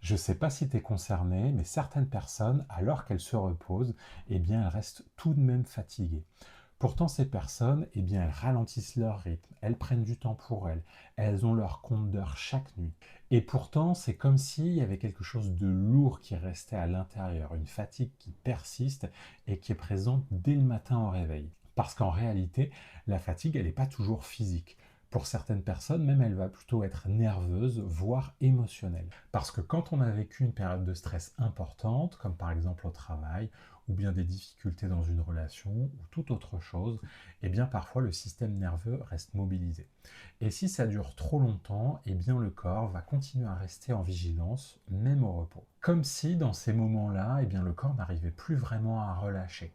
Je ne sais pas si tu es concerné, mais certaines personnes, alors qu'elles se reposent, eh bien, elles restent tout de même fatiguées. Pourtant, ces personnes, eh bien, elles ralentissent leur rythme, elles prennent du temps pour elles, elles ont leur compte d'heures chaque nuit. Et pourtant, c'est comme s'il y avait quelque chose de lourd qui restait à l'intérieur, une fatigue qui persiste et qui est présente dès le matin au réveil. Parce qu'en réalité, la fatigue, elle n'est pas toujours physique. Pour certaines personnes, même elle va plutôt être nerveuse, voire émotionnelle. Parce que quand on a vécu une période de stress importante, comme par exemple au travail, ou bien des difficultés dans une relation, ou toute autre chose, eh bien parfois le système nerveux reste mobilisé. Et si ça dure trop longtemps, eh bien le corps va continuer à rester en vigilance, même au repos. Comme si dans ces moments-là, eh bien le corps n'arrivait plus vraiment à relâcher.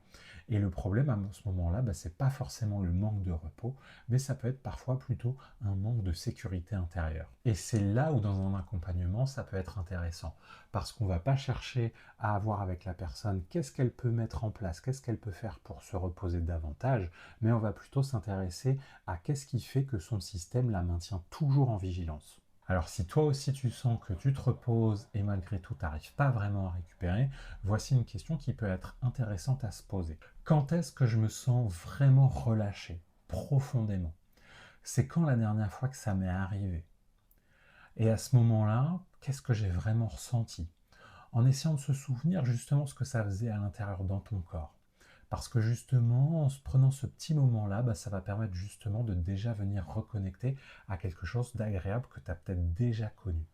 Et le problème à ce moment-là, c'est pas forcément le manque de repos, mais ça peut être parfois plutôt un manque de sécurité intérieure. Et c'est là où dans un accompagnement, ça peut être intéressant, parce qu'on ne va pas chercher à voir avec la personne qu'est-ce qu'elle peut mettre en place, qu'est-ce qu'elle peut faire pour se reposer davantage, mais on va plutôt s'intéresser à qu'est-ce qui fait que son système la maintient toujours en vigilance. Alors si toi aussi tu sens que tu te reposes et malgré tout tu n'arrives pas vraiment à récupérer, voici une question qui peut être intéressante à se poser. Quand est-ce que je me sens vraiment relâché, profondément? C'est quand la dernière fois que ça m'est arrivé? Et à ce moment-là, qu'est-ce que j'ai vraiment ressenti? En essayant de se souvenir justement ce que ça faisait à l'intérieur dans ton corps. Parce que justement, en se prenant ce petit moment-là, ça va permettre justement de déjà venir reconnecter à quelque chose d'agréable que tu as peut-être déjà connu.